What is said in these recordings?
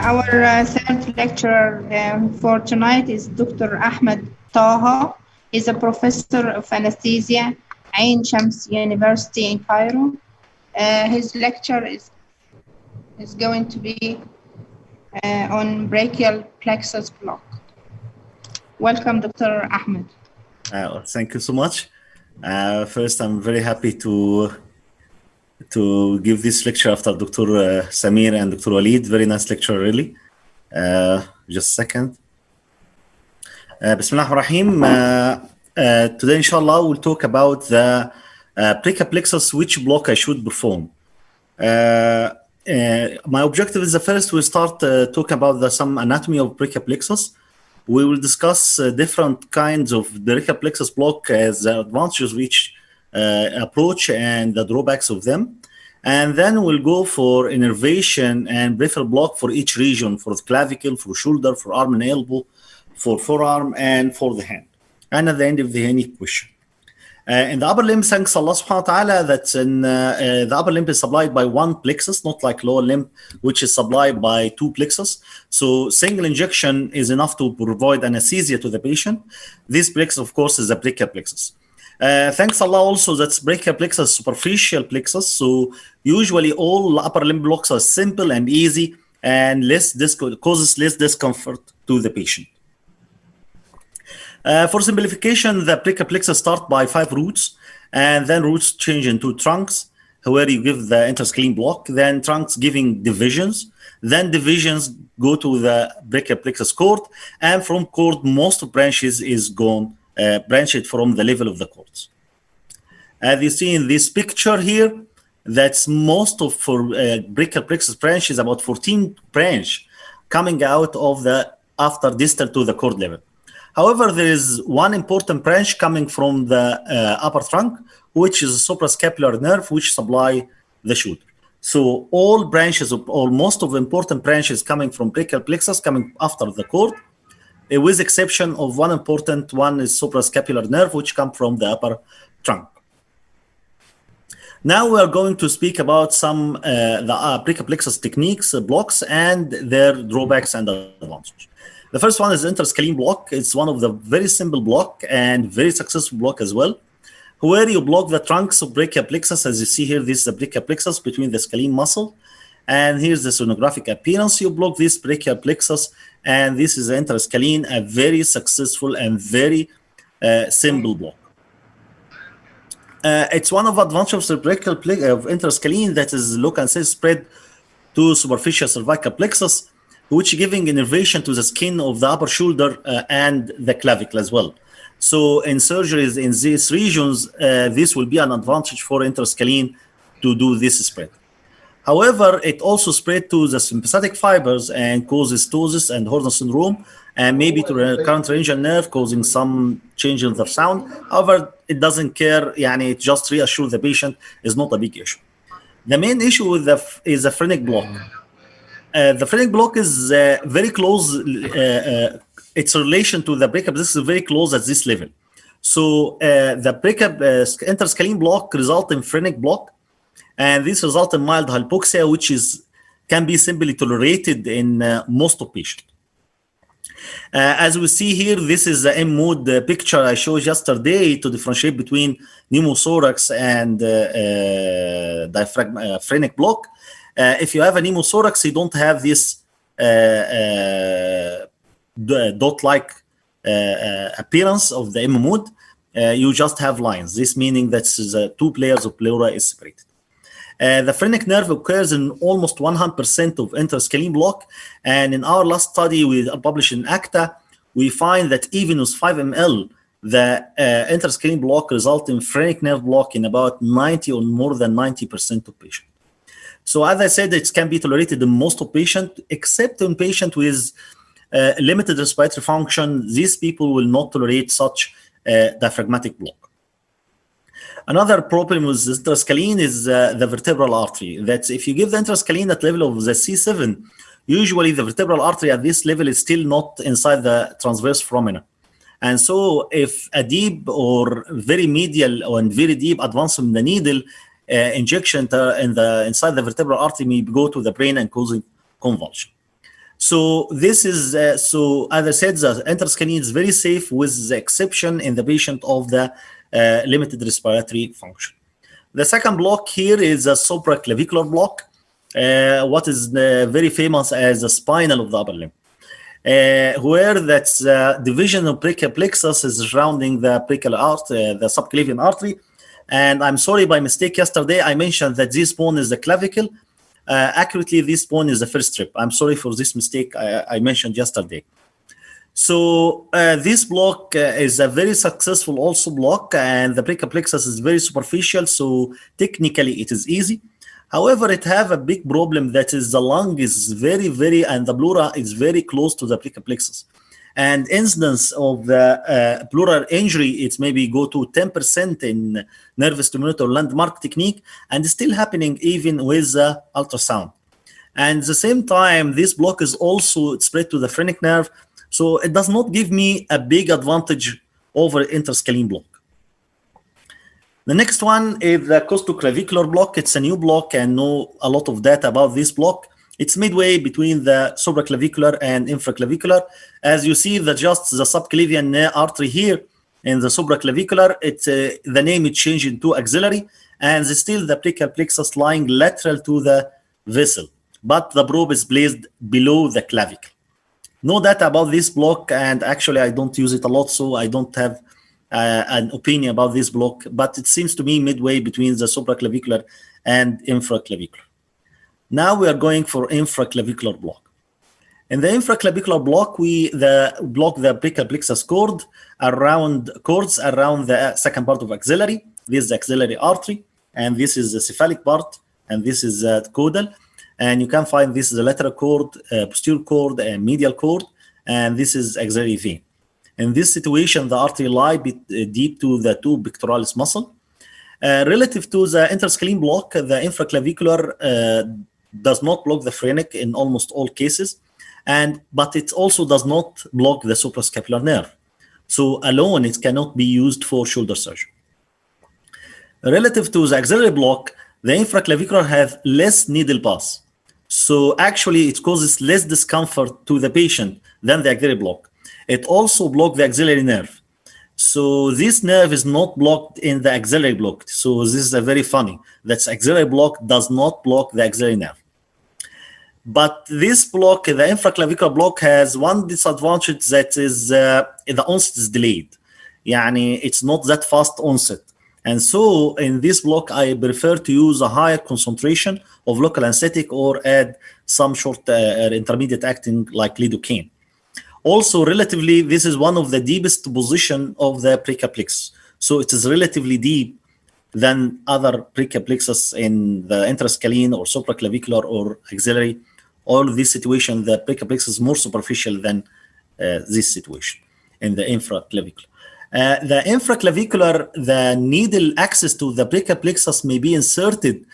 Our third lecturer for tonight is Dr. Ahmed Taha. He's a professor of anesthesia, Ain Shams University in Cairo. His lecture is going to be on brachial plexus block. Welcome, Dr. Ahmed. Thank you so much. First, I'm very happy to give this lecture after Dr. Samir and Dr. Walid. Very nice lecture, really. Just a second. Bismillah ar-Rahim. Today, inshallah, we'll talk about the brachial plexus, which block I should perform. My objective is first we'll start talking about some anatomy of brachial plexus. We will discuss different kinds of brachial plexus block as the advantages of each approach and the drawbacks of them. And then we'll go for innervation and peripheral block for each region, for the clavicle, for shoulder, for arm and elbow, for forearm, and for the hand. And at the end of any question. In the upper limb, thanks Allah subhanahu wa ta'ala, that in the upper limb is supplied by one plexus, not like lower limb, which is supplied by two plexus. So single injection is enough to provide anesthesia to the patient. This plexus, of course, is the brachial plexus. Thanks Allah also, that's brachial plexus, superficial plexus. So usually all upper limb blocks are simple and easy and causes less discomfort to the patient. For simplification, the brachial plexus start by 5 roots, and then roots change into trunks, where you give the interscreen block, then trunks giving divisions, then divisions go to the brachial plexus cord, and from cord, most branches is gone, branched from the level of the cords. As you see in this picture here, that's most of for brachial plexus branches, about 14 branch coming out of the after distal to the cord level. However, there is one important branch coming from the upper trunk, which is a suprascapular nerve, which supply the shoulder. So all branches, or most of the important branches coming from brachial plexus coming after the cord, with exception of one important one is suprascapular nerve, which come from the upper trunk. Now we are going to speak about some the brachial plexus techniques, blocks, and their drawbacks and advantages. The first one is interscreen block. It's one of the very simple block and very successful block as well, where you block the trunks of brachial plexus. As you see here, this is the brachial plexus between the scalene muscle, and here's the sonographic appearance. You block this brachial plexus, and this is interscalene, a very successful and very simple block. It's one of the advantages of brachial of interscalene that is local and spread to superficial cervical plexus, which giving innervation to the skin of the upper shoulder and the clavicle as well. So in surgeries in these regions, this will be an advantage for interscalene to do this spread. However, it also spread to the sympathetic fibers and causes ptosis and Horner syndrome, and maybe to the current laryngeal nerve, causing some change in the sound. However, it doesn't care, it just reassures the patient is not a big issue. The main issue with is the phrenic block. The phrenic block is very close, its relation to the brachial plexus is very close at this level. So the brachial interscalene block result in phrenic block, and this result in mild hypoxia, which can be simply tolerated in most of patients. As we see here, this is the M-mode picture I showed yesterday to differentiate between pneumothorax and phrenic block. If you have a pneumothorax, you don't have this dot-like appearance of the M-mode. You just have lines. This meaning that the two layers of pleura is separated. The phrenic nerve occurs in almost 100% of interscalene block, and in our last study we published in ACTA, we find that even with 5 ml, the interscalene block result in phrenic nerve block in about 90 or more than 90% of patients. So as I said, it can be tolerated in most of patients, except in patients with limited respiratory function. These people will not tolerate such diaphragmatic block. Another problem with interscalene is the vertebral artery. That if you give the interscalene at level of the C7, usually the vertebral artery at this level is still not inside the transverse foramina. And so if a deep or very medial or very deep advancement in the needle injection inside the vertebral artery may go to the brain and causing convulsion. So this is, so as I said, the interscreen is very safe with the exception in the patient of the limited respiratory function. The second block here is a supraclavicular block, what is very famous as the spinal of the upper limb, where that's division of brachial plexus is surrounding the brachial artery, the subclavian artery. And I'm sorry, by mistake yesterday, I mentioned that this bone is the clavicle. Accurately, this bone is the first strip. I'm sorry for this mistake I mentioned yesterday. So this block is a very successful also block, and the brachial plexus is very superficial, so technically it is easy. However, it have a big problem, that is the lung is very, and the pleura is very close to the brachial plexus. And incidence of the pleural injury, it's maybe go to 10% in nerve stimulator landmark technique, and it's still happening even with the ultrasound. And at the same time, this block is also spread to the phrenic nerve, so it does not give me a big advantage over interscalene block. The next one is the Costoclavicular Block. It's a new block and know a lot of data about this block. It's midway between the supraclavicular and infraclavicular. As you see, just the subclavian artery here in the supraclavicular, the name is changed into axillary, and still the brachial plexus lying lateral to the vessel, but the probe is placed below the clavicle. No data about this block, and actually I don't use it a lot, so I don't have an opinion about this block, but it seems to me midway between the supraclavicular and infraclavicular. Now we are going for infraclavicular block. In the infraclavicular block, we block the brachial plexus cords around the second part of axillary. This is the axillary artery, and this is the cephalic part, and this is the caudal. And you can find this is the lateral cord, posterior cord, and medial cord, and this is axillary vein. In this situation, the artery lies deep to the two pectoralis muscle. Relative to the interscalene block, the infraclavicular does not block the phrenic in almost all cases, but it also does not block the suprascapular nerve. So alone, it cannot be used for shoulder surgery. Relative to the axillary block, the infraclavicular has less needle pass. So actually, it causes less discomfort to the patient than the axillary block. It also blocks the axillary nerve. So this nerve is not blocked in the axillary block. So this is very funny. That axillary block does not block the axillary nerve. But this block, the infraclavicular block, has one disadvantage, that is the onset is delayed. Yani it's not that fast onset. And so in this block, I prefer to use a higher concentration of local anesthetic or add some short intermediate acting like lidocaine. Also, relatively, this is one of the deepest position of the brachial plexus. So it is relatively deep than other brachial plexus in the interscalene or supraclavicular or axillary. All this situation, the brachial plexus is more superficial than this situation in the infraclavicular. The infraclavicular, the needle access to the brachial plexus may be inserted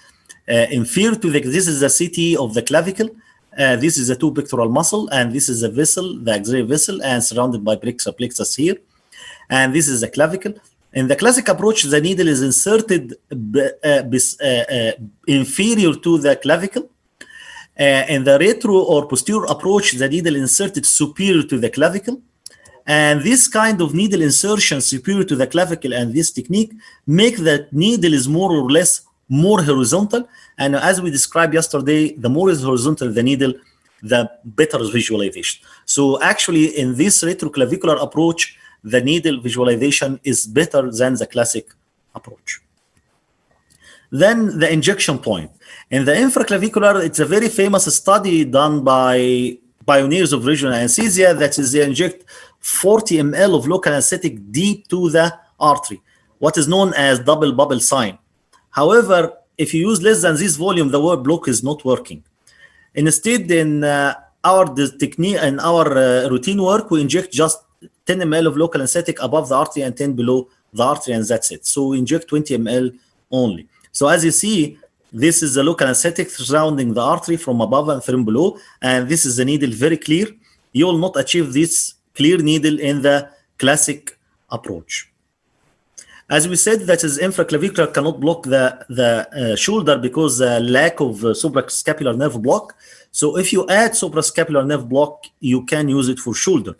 inferior to this is the CT of the clavicle. This is the two pectoral muscle, and this is the vessel, the axillary vessel, and surrounded by brachial plexus here. And this is the clavicle. In the classic approach, the needle is inserted inferior to the clavicle. In the retro or posterior approach, the needle inserted superior to the clavicle. And this kind of needle insertion superior to the clavicle and this technique make the needle is more or less more horizontal. And as we described yesterday, the more is horizontal the needle, the better visualization. So actually in this retroclavicular approach, the needle visualization is better than the classic approach. Then the injection point. In the infraclavicular, it's a very famous study done by pioneers of regional anesthesia, that is they inject 40 ml of local anesthetic deep to the artery, what is known as double bubble sign. However, if you use less than this volume, the word block is not working. Instead, in our technique and our routine work, we inject just 10 ml of local anesthetic above the artery and 10 below the artery, and that's it. So we inject 20 ml only. So as you see, this is the local anesthetic surrounding the artery from above and from below, and this is the needle very clear. You will not achieve this clear needle in the classic approach. As we said, that is infraclavicular cannot block the shoulder because the lack of suprascapular nerve block. So if you add suprascapular nerve block, you can use it for shoulder.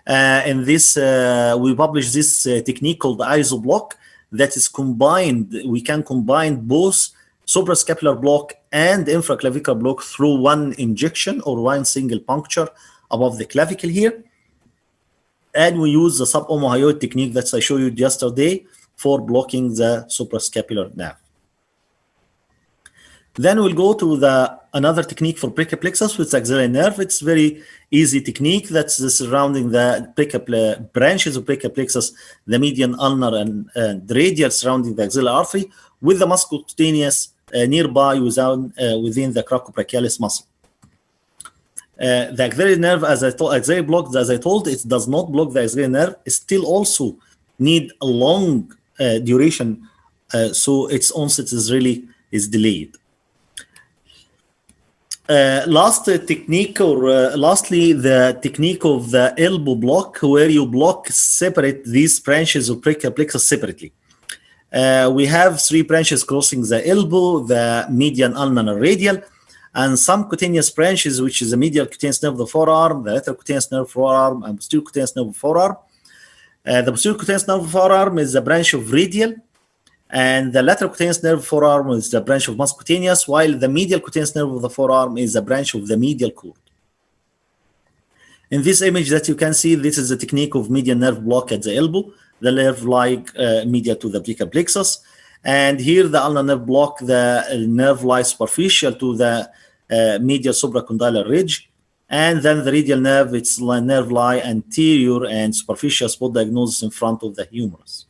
In this, we published this technique called the ISO block that is combined. We can combine both suprascapular block and infraclavicular block through one injection or one single puncture above the clavicle here. And we use the subomohyoid technique that I showed you yesterday for blocking the suprascapular nerve. Then we'll go to another technique for brachial plexus with axillary nerve. It's very easy technique that's surrounding the brachial branches of brachial plexus, the median, ulnar, and radial surrounding the axillary artery, with the muscocutaneous nearby within the coracobrachialis muscle. The axillary nerve, as I told, axillary block, as I told, it does not block the axillary nerve. It still also need a long duration, so its onset is delayed. Lastly, the technique of the elbow block, where you separate these branches of brachial plexus separately. We have 3 branches crossing the elbow, the median, ulnar, and radial, and some cutaneous branches, which is the medial cutaneous nerve of the forearm, the lateral cutaneous nerve of the forearm, and posterior cutaneous nerve of the forearm. The posterior cutaneous nerve of the forearm is a branch of radial, and the lateral cutaneous nerve of the forearm is the branch of muscocutaneous, while the medial cutaneous nerve of the forearm is a branch of the medial cord. In this image that you can see, this is the technique of median nerve block at the elbow. The nerve lies medial to the brachial plexus. And here the ulnar nerve block, the nerve lies superficial to the medial supracondylar ridge. And then the radial nerve, its nerve lie anterior and superficial spot diagnosis in front of the humerus.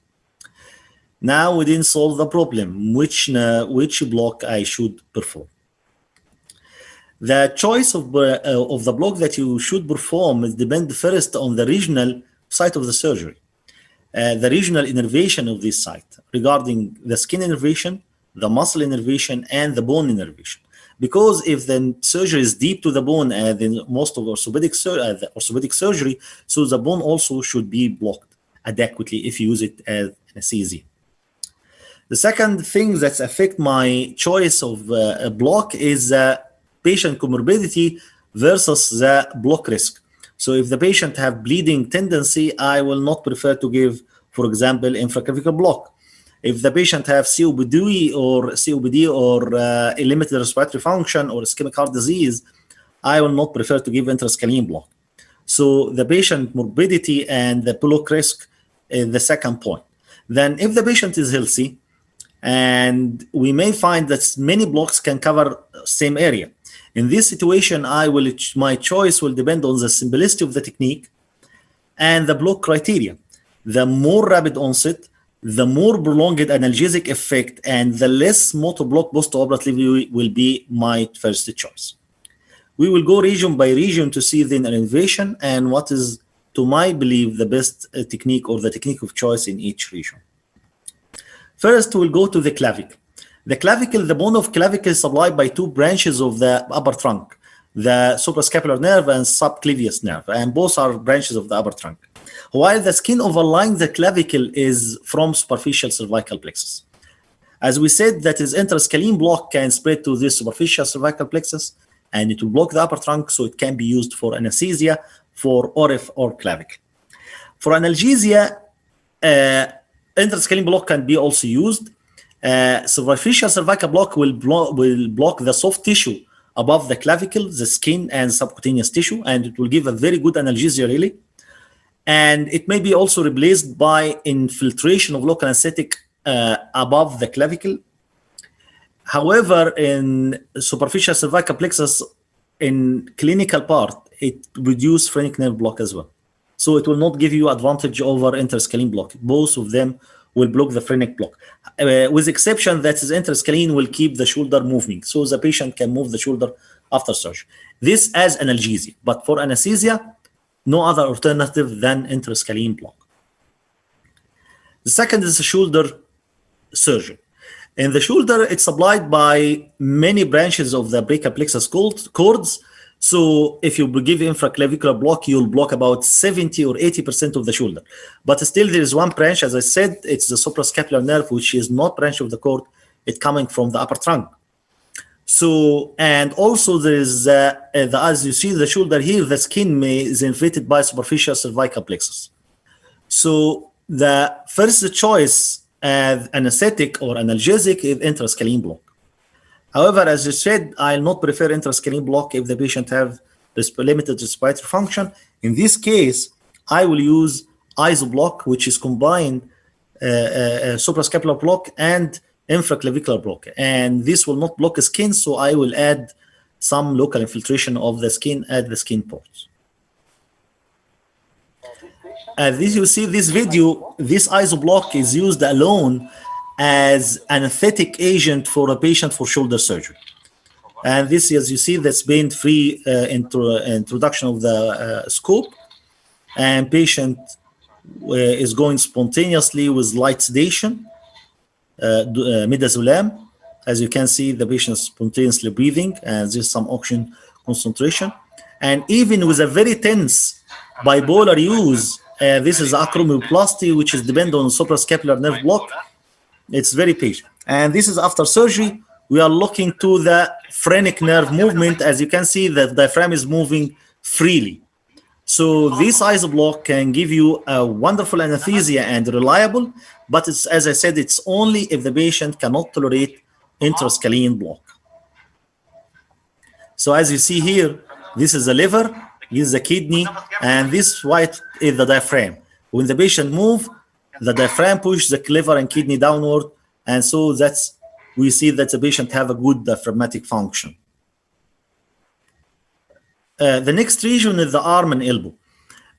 Now we didn't solve the problem, which block I should perform. The choice of the block that you should perform is depend first on the regional site of the surgery, the regional innervation of this site regarding the skin innervation, the muscle innervation, and the bone innervation. Because if the surgery is deep to the bone, then most of orthopedic surgery, so the bone also should be blocked adequately if you use it as anesthesia. The second thing that affects my choice of a block is patient comorbidity versus the block risk. So if the patient have bleeding tendency, I will not prefer to give, for example, infraclavicular block. If the patient have COPD or a limited respiratory function or ischemic heart disease, I will not prefer to give interscalene block. So the patient morbidity and the block risk is the second point. Then if the patient is healthy, and we may find that many blocks can cover same area. In this situation, my choice will depend on the simplicity of the technique and the block criteria. The more rapid onset, the more prolonged analgesic effect, and the less motor block post-operatively will be my first choice. We will go region by region to see the innervation and what is, to my belief, the best technique or the technique of choice in each region. First, we'll go to the clavicle. The clavicle, the bone of clavicle is supplied by 2 branches of the upper trunk, the suprascapular nerve and subclavius nerve, and both are branches of the upper trunk. While the skin overlying the clavicle is from superficial cervical plexus. As we said, that is interscalene block can spread to this superficial cervical plexus, and it will block the upper trunk, so it can be used for anesthesia, for ORF or clavicle. For analgesia, interscalene block can be also used. Superficial cervical block will block the soft tissue above the clavicle, the skin, and subcutaneous tissue, and it will give a very good analgesia, really. And it may be also replaced by infiltration of local anesthetic above the clavicle. However, in superficial cervical plexus, in clinical part, it reduces phrenic nerve block as well. So it will not give you advantage over interscalene block. Both of them will block the phrenic block, with exception that is interscalene will keep the shoulder moving, so the patient can move the shoulder after surgery. This as analgesia, but for anesthesia, no other alternative than interscalene block. The second is the shoulder surgery. In the shoulder, it's supplied by many branches of the brachial plexus cords. So if you give infraclavicular block, you'll block about 70 or 80% of the shoulder. But still there is one branch, as I said, it's the suprascapular nerve, which is not branch of the cord. It's coming from the upper trunk. So, and also there is, as you see the shoulder here, the skin is inflated by superficial cervical plexus. So the first choice anesthetic or analgesic is interscalene block. However, as you said, I'll not prefer interscalene block if the patient have limited respiratory function. In this case, I will use isoblock, which is combined suprascapular block and infraclavicular block. And this will not block the skin, so I will add some local infiltration of the skin at the skin ports. This you see this video, this isoblock is used alone as an anesthetic agent for a patient for shoulder surgery. And this, as you see, that's pain-free introduction of the scope, and patient is going spontaneously with light sedation, midazolam. As you can see, the patient is spontaneously breathing, and there's some oxygen concentration. And even with a very tense bipolar use, this is acromioplasty, which is dependent on suprascapular nerve block. It's very patient. And this is after surgery. We are looking to the phrenic nerve movement. As you can see, the diaphragm is moving freely. So this isoblock can give you a wonderful anesthesia and reliable, but it's, as I said, it's only if the patient cannot tolerate interscalene block. So as you see here, this is the liver, this is the kidney, and this white is the diaphragm. When the patient moves, the diaphragm pushes the liver and kidney downward, and so we see that the patient have a good diaphragmatic function. The next region is the arm and elbow.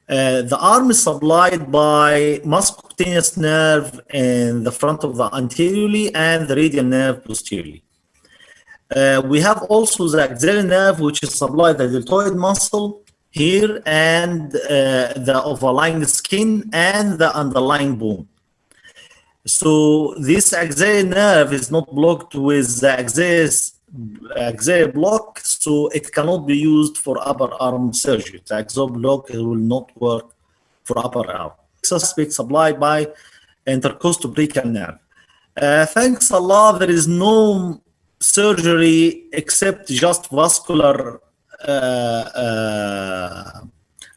The arm is supplied by muscocutaneous nerve in the front of the anteriorly and the radial nerve posteriorly. We have also the axillary nerve, which is supplied by the deltoid muscle here and the overlying skin and the underlying bone. So this axillary nerve is not blocked with the axillary block, so it cannot be used for upper arm surgery. The axillary block will not work for upper arm. Suspect supplied by intercostal nerve. Thanks Allah, there is no surgery except just vascular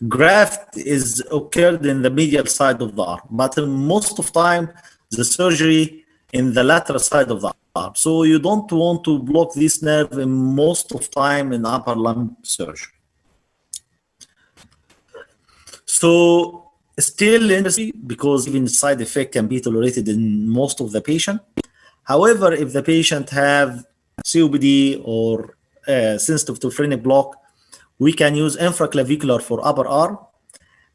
graft is occurred in the medial side of the arm, but most of time the surgery in the lateral side of the arm. So you don't want to block this nerve in most of time in upper limb surgery. So still interesting because even side effect can be tolerated in most of the patient. However, if the patient have COPD or sensitive to phrenic block, we can use infraclavicular for upper arm,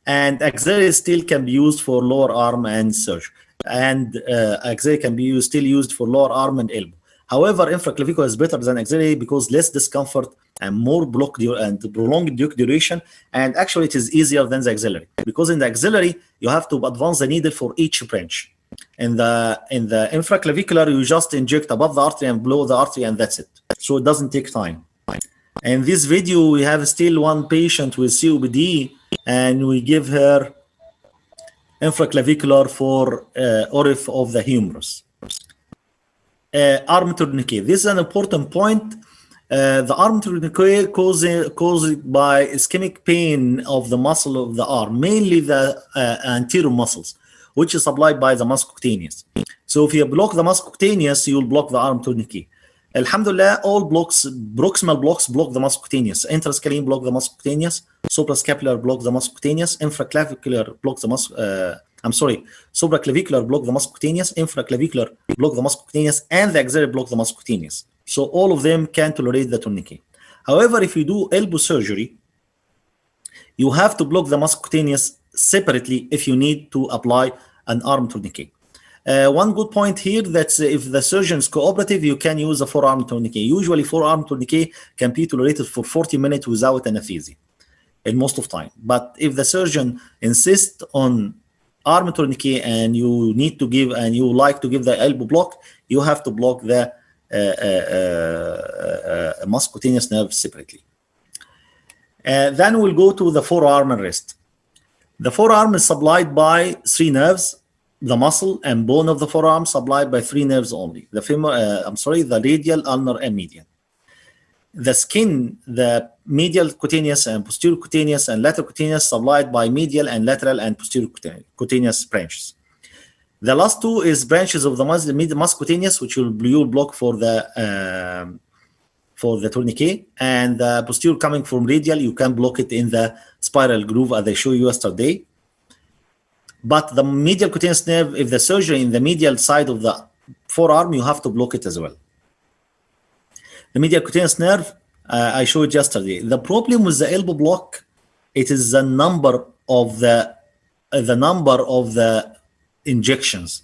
and axillary still can be used for lower arm and surgery. And axillary can be still used for lower arm and elbow. However, infraclavicular is better than axillary because less discomfort and more block and prolonged duration. And actually, it is easier than the axillary because in the axillary you have to advance the needle for each branch. In the infraclavicular, you just inject above the artery and below the artery, and that's it. So it doesn't take time. In this video, we have still one patient with COPD, and we give her infraclavicular for orifice of the humerus. Arm tourniquet. This is an important point. The arm tourniquet caused by ischemic pain of the muscle of the arm, mainly the anterior muscles, which is supplied by the muscocutaneous. So if you block the muscocutaneous, you will block the arm tourniquet. Alhamdulillah, all blocks, proximal blocks block the muscocutaneous. Interscalene block the muscocutaneous. Suprascapular block the muscocutaneous. Infraclavicular block the supraclavicular block the muscocutaneous. Infraclavicular block the muscocutaneous, and the axillary block the muscocutaneous. So all of them can tolerate the tourniquet. However, if you do elbow surgery, you have to block the muscocutaneous separately if you need to apply an arm tourniquet. One good point here that if the surgeon is cooperative, you can use a forearm tourniquet. Usually forearm tourniquet can be tolerated for 40 minutes without anesthesia in most of time. But if the surgeon insists on arm tourniquet and you need to give and you like to give the elbow block, you have to block the muscocutaneous nerve separately. Then we'll go to the forearm and wrist. The forearm is supplied by 3 nerves. The muscle and bone of the forearm supplied by 3 nerves only. The the radial, ulnar, and median. The skin, the medial cutaneous and posterior cutaneous and lateral cutaneous supplied by medial and lateral and posterior cutaneous branches. The last 2 is branches of the muscutaneous, which you will block for the tourniquet, and the posterior coming from radial, you can block it in the spiral groove as I showed you yesterday. But the medial cutaneous nerve, if the surgery in the medial side of the forearm, you have to block it as well. The medial cutaneous nerve, I showed yesterday. The problem with the elbow block, it is the number of the injections.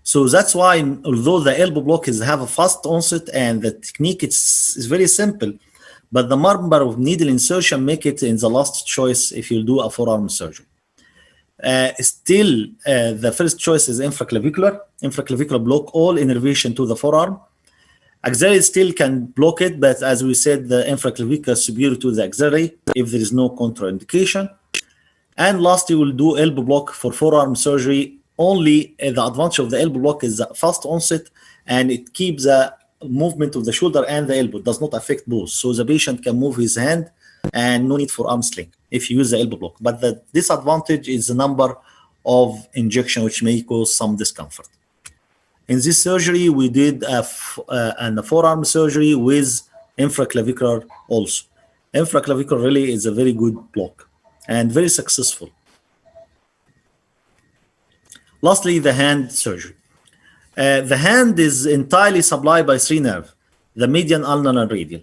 So that's why, although the elbow block have a fast onset and the technique is very simple, but the number of needle insertion make it in the last choice if you do a forearm surgery. Still, the first choice is infraclavicular block, all innervation to the forearm. Axillary still can block it, but as we said, the infraclavicular is superior to the axillary if there is no contraindication. And lastly, we'll do elbow block for forearm surgery. Only the advantage of the elbow block is the fast onset, and it keeps the movement of the shoulder and the elbow. It does not affect both. So the patient can move his hand and no need for arm sling if you use the elbow block. But the disadvantage is the number of injection, which may cause some discomfort. In this surgery, we did a forearm surgery with infraclavicular also. Infraclavicular really is a very good block and very successful. Lastly, the hand surgery. The hand is entirely supplied by 3 nerves, the median, ulnar, and radial.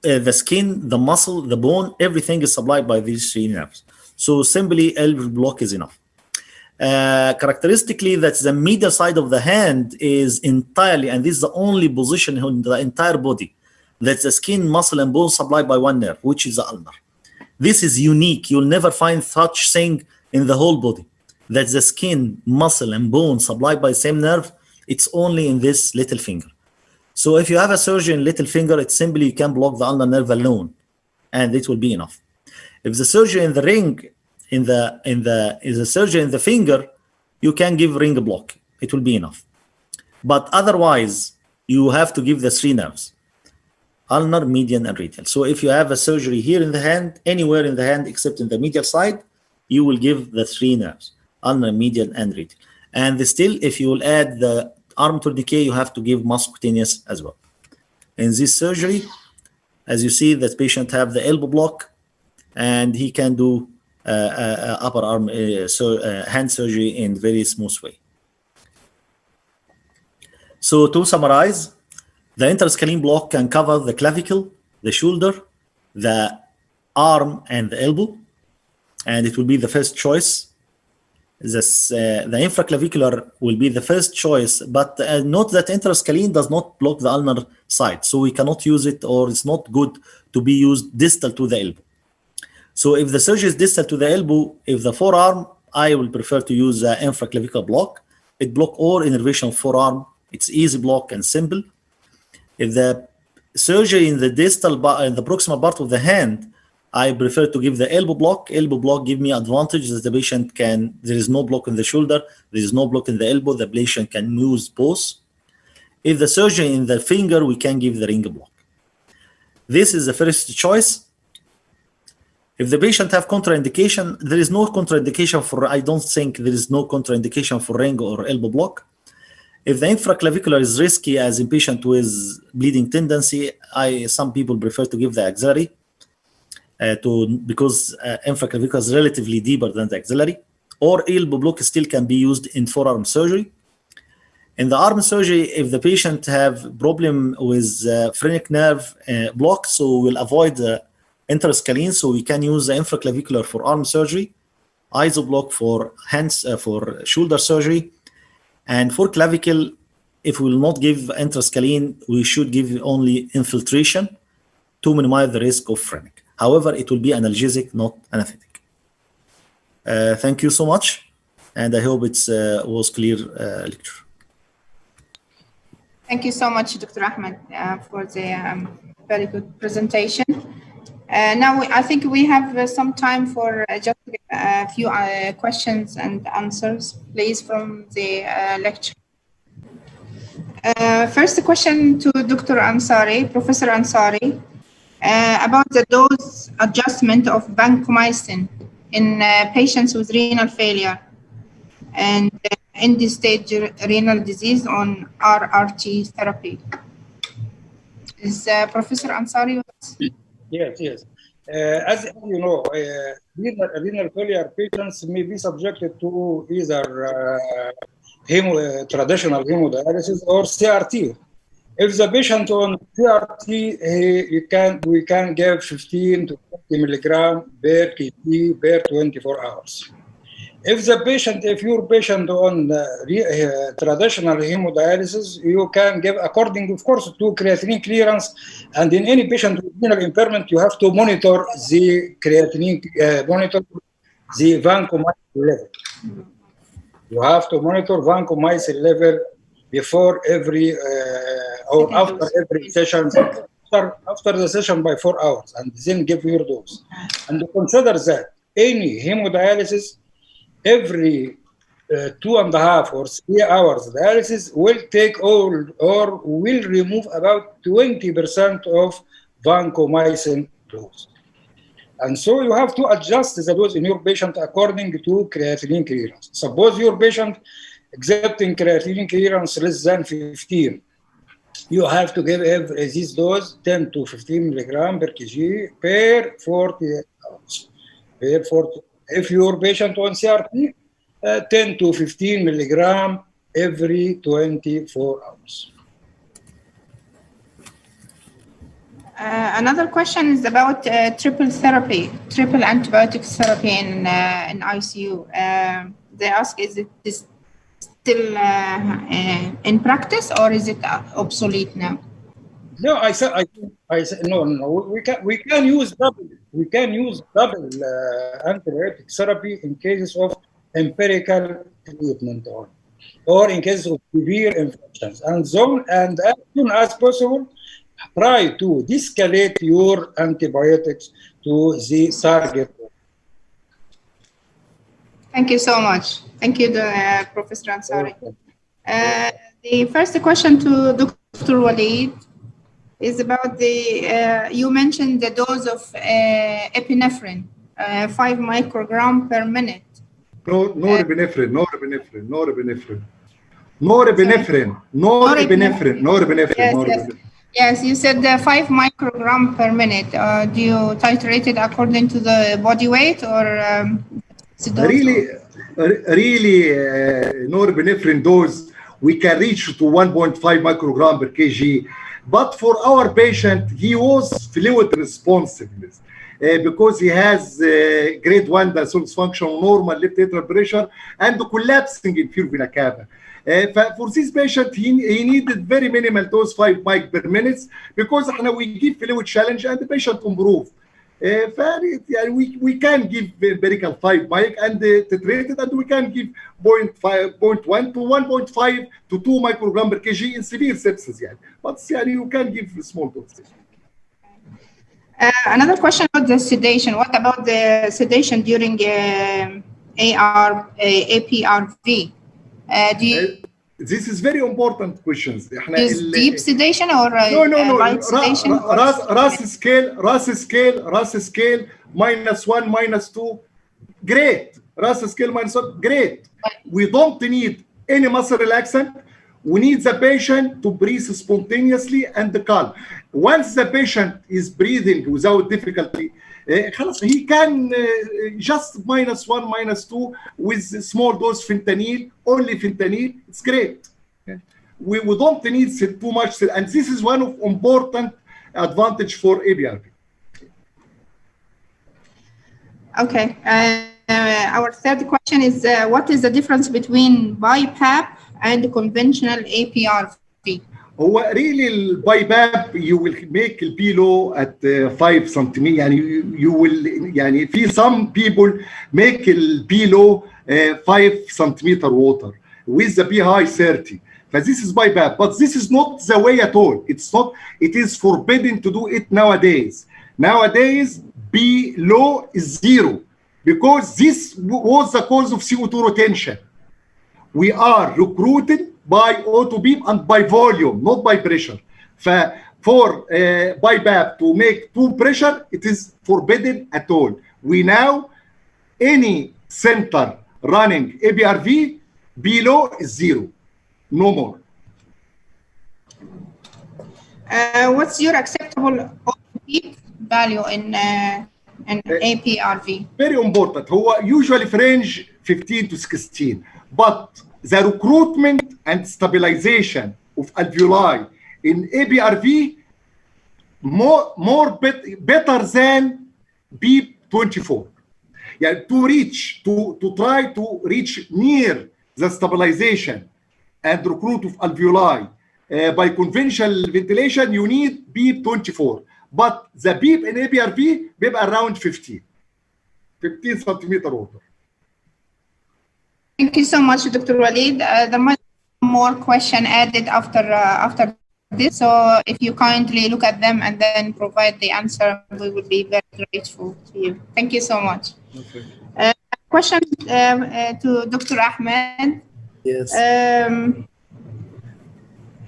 The skin, the muscle, the bone, everything is supplied by these 3 nerves. So simply elbow block is enough. Characteristically, that the medial side of the hand is entirely, and this is the only position in the entire body, that the skin, muscle, and bone supplied by 1 nerve, which is the ulnar. This is unique. You'll never find such thing in the whole body. That the skin, muscle, and bone supplied by the same nerve, it's only in this little finger. So if you have a surgery in little finger, it's simply you can block the ulnar nerve alone, and it will be enough. If the surgery in the ring, is a surgery in the finger, you can give ring block. It will be enough. But otherwise, you have to give the 3 nerves, ulnar, median, and radial. So if you have a surgery here in the hand, anywhere in the hand except in the medial side, you will give the 3 nerves, ulnar, median, and radial. And still, if you will add the arm tourniquet, you have to give muscutaneous as well. In this surgery, as you see, that patient have the elbow block, and he can do upper arm hand surgery in very smooth way. So to summarize, the interscreen block can cover the clavicle, the shoulder, the arm, and the elbow, and it will be the first choice. The infraclavicular will be the first choice, but note that interscreen does not block the ulnar side, so we cannot use it, or it's not good to be used distal to the elbow. So if the surgery is distal to the elbow, if the forearm, I will prefer to use the infraclavicular block. It blocks all innervation of forearm. It's easy block and simple. If the surgery in the distal, in the proximal part of the hand, I prefer to give the elbow block. Elbow block give me advantage that the patient can, there is no block in the shoulder, there is no block in the elbow, the patient can use both. If the surgery in the finger, we can give the ring block. This is the first choice. If the patient have contraindication, there is no contraindication for, I don't think there is no contraindication for ring or elbow block. If the infraclavicular is risky as in patient with bleeding tendency, some people prefer to give the axillary. Because infraclavicular is relatively deeper than the axillary, or elbow block still can be used in forearm surgery. In the arm surgery, if the patient have problem with phrenic nerve block, so we'll avoid the interscreen, so we can use the infraclavicular for arm surgery, iso block for hands for shoulder surgery, and for clavicle, if we will not give interscreen, we should give only infiltration to minimize the risk of phrenic. However, it will be analgesic, not anesthetic. Thank you so much, and I hope it was clear lecture. Thank you so much, Dr. Ahmed, for the very good presentation. Now I think we have some time for just a few questions and answers, please, from the lecture. First question to Dr. Ansari, Professor Ansari, about the dose adjustment of vancomycin in patients with renal failure and end-stage renal disease on RRT therapy. Is Professor Ansari with us? Yes. As you know, renal failure patients may be subjected to either traditional hemodialysis or CRT. If the patient on CRT, we can give 15 to 20 milligram per kg per 24 hours. If your patient on traditional hemodialysis, you can give according, of course, to creatinine clearance. And in any patient with renal impairment, you have to monitor the creatinine, monitor the vancomycin level. You have to monitor vancomycin level before every or after every session, after the session by 4 hours, and then give your dose. And consider that any hemodialysis, every 2.5 or 3 hours dialysis will take all or will remove about 20% of vancomycin dose. And so you have to adjust the dose in your patient according to creatinine clearance. Suppose your patient accepting creatinine clearance less than 15. You have to give this dose 10 to 15 milligram per kg per 40 hours. If your patient on CRT, 10 to 15 milligram every 24 hours. Another question is about triple antibiotic therapy in ICU. They ask, is it still in practice or is it obsolete now? No, I said no. We can use double antibiotic therapy in cases of empirical treatment or in cases of severe infections. And as soon as possible, try to de-escalate your antibiotics to the target. Thank you so much. Thank you, Professor Ansari. The first question to Dr. Walid is about you mentioned the dose of epinephrine, 5 microgram per minute. Norepinephrine. Yes, you said 5 microgram per minute. Do you titrate it according to the body weight or really, norepinephrine dose we can reach to 1.5 microgram per kg. But for our patient, he was fluid responsiveness because he has grade 1 diastolic function, normal left atrial pressure, and collapsing inferior vena cava. For this patient, he needed very minimal dose, 5 mic per minute, because we give fluid challenge and the patient improve. We can give empirical 5 mic and titrate it, and we can give 0.1 to 1.5 to 2 microgram per kg in severe sepsis. But you can give small doses. Another question about the sedation. What about the sedation during APRV? This is very important questions. Is deep sedation or light sedation? RAS scale -1, -2, great. RAS scale -1, great. We don't need any muscle relaxant. We need the patient to breathe spontaneously and calm. Once the patient is breathing without difficulty, he can just -1, -2 with small dose fentanyl, only fentanyl, it's great. We don't need too much, and this is one of important advantage for APRV. Okay, our third question is what is the difference between Bipap and conventional APRV? Really البايباب you will make the pillow at 5 centimeters. You will some people make the pillow 5 centimeter water with the pH 30. But this is Bipap, but this is not the way at all. It is forbidden to do it nowadays. Nowadays, B low is 0 because this was the cause of CO2 retention. We are recruited by auto beam and by volume, not by pressure. For Bipap to make too pressure, it is forbidden at all. We now, any center running ABRV below is 0, no more. What's your acceptable peak value in APRV? Very important. هو usually في range 15 to 16, but the recruitment and stabilization of alveoli in ABRV better than B24. Yeah, to try to reach near the stabilization and recruit of alveoli by conventional ventilation, you need B24. But the beep in ABRV بيبقى around 15 centimeter order. Thank you so much, Dr. Walid. There might be more question added after this. So if you kindly look at them and then provide the answer, we would be very grateful to you. Thank you so much. Okay. Question to Dr. Ahmed. Yes.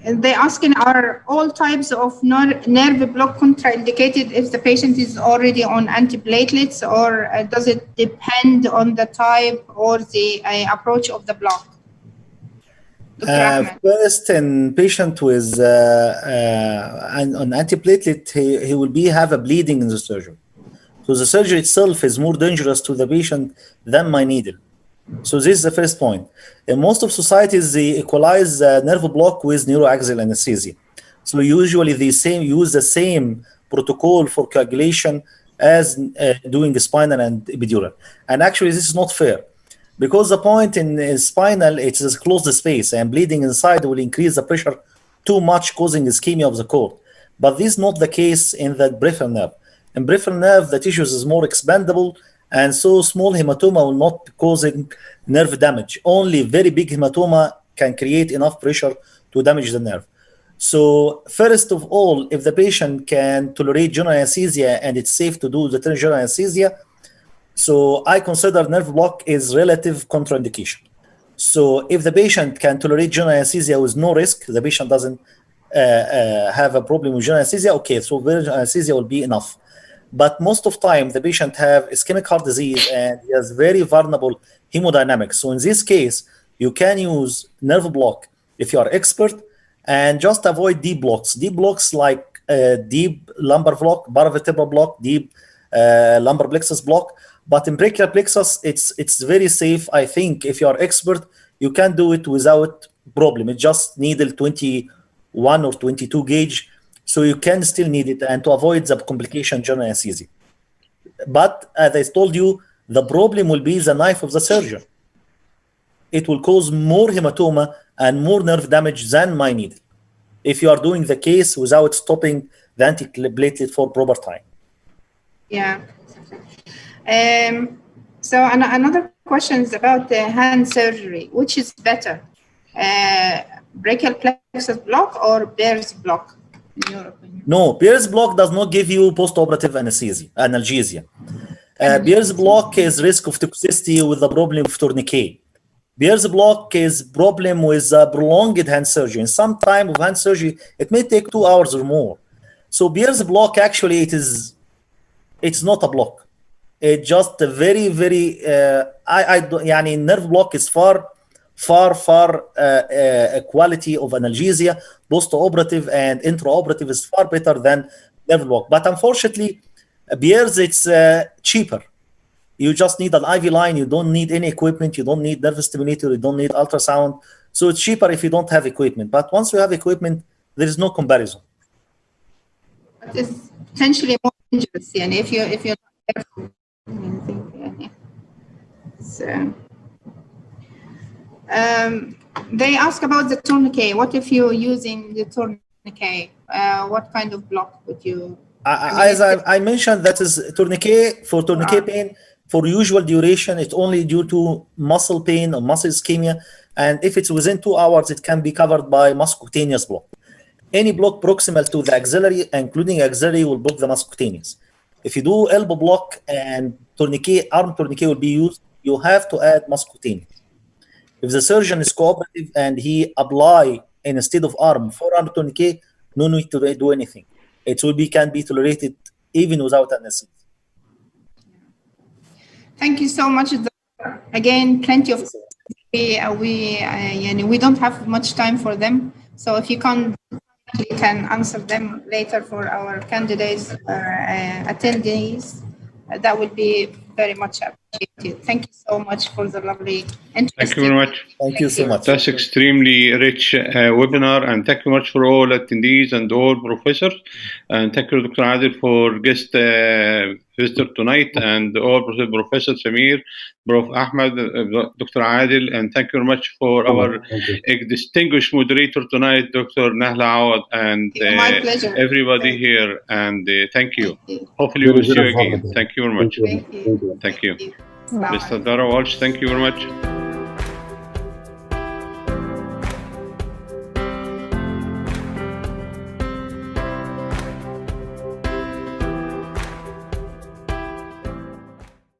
They're asking, are all types of nerve block contraindicated if the patient is already on antiplatelets, or does it depend on the type or the approach of the block? First, in patient with an antiplatelet, he will have a bleeding in the surgery. So the surgery itself is more dangerous to the patient than my needle. So this is the first point. In most of societies, they equalize nerve block with neuroaxial anesthesia. So usually they use the same protocol for coagulation as doing spinal and epidural. And actually, this is not fair, because the point in spinal, it is a closed space, and bleeding inside will increase the pressure too much, causing ischemia of the cord. But this is not the case in the peripheral nerve. In peripheral nerve, the tissues is more expandable, and so small hematoma will not be causing nerve damage. Only very big hematoma can create enough pressure to damage the nerve. So first of all, if the patient can tolerate general anesthesia and it's safe to do the general anesthesia, so I consider nerve block is relative contraindication. So if the patient can tolerate general anesthesia with no risk, the patient doesn't have a problem with general anesthesia, okay, so general anesthesia will be enough. But most of time, the patient have ischemic heart disease and he has very vulnerable hemodynamics. So in this case, you can use nerve block if you are expert, and just avoid deep blocks. Deep blocks like deep lumbar block, paravertebral block, deep lumbar plexus block. But in brachial plexus, it's very safe. I think if you are expert, you can do it without problem. It's just needle 21 or 22 gauge. So you can still need it, and to avoid the complication general anesthesia. But as I told you, the problem will be the knife of the surgeon. It will cause more hematoma and more nerve damage than my needle if you are doing the case without stopping the antiplatelet for proper time. Yeah. So another question is about the hand surgery. Which is better, brachial plexus block or Behr's block? In your opinion? No, Behr's block does not give you post-operative analgesia. Behr's block is risk of toxicity with the problem of tourniquet. Behr's block is problem with prolonged hand surgery. In some time of hand surgery, it may take 2 hours or more. So Behr's block, actually, it's not a block. It's just a very, very, nerve block is far quality of analgesia, post-operative and intraoperative is far better than nerve block. But unfortunately, Behr's, it's cheaper. You just need an IV line. You don't need any equipment. You don't need nerve stimulator. You don't need ultrasound. So it's cheaper if you don't have equipment. But once you have equipment, there is no comparison. But it's potentially more dangerous, and if you're not careful. So, they ask about the tourniquet. What if you're using the tourniquet? What kind of block would you? As I mentioned, that is tourniquet. For tourniquet pain, for usual duration, it's only due to muscle pain or muscle ischemia. And if it's within 2 hours, it can be covered by muscocutaneous block. Any block proximal to the axillary, including axillary, will block the muscocutaneous. If you do elbow block and tourniquet, arm tourniquet will be used, you have to add muscutaneous. If the surgeon is cooperative and he apply instead of arm forearm tourniquet, no need to do anything. It will be can be tolerated even without anesthesia. Thank you so much. Again, plenty of we don't have much time for them. So if you can answer them later for our candidates attendees, that would be very much appreciated. Thank you so much for the lovely interest. Thank you very much. Thank you so much. That's extremely rich webinar, and thank you much for all attendees and all professors. And thank you, Dr. Adil, for guest visitor tonight, and all Professor Samir, Prof. Ahmed, Dr. Adil, and thank you very much for our distinguished moderator tonight, Dr. Nahla Awad, and my pleasure. Everybody here. And thank you. Hopefully we'll see you again. Thank you very much. Thank you. Thank you. Bye. Mr. Dara Walsh, thank you very much.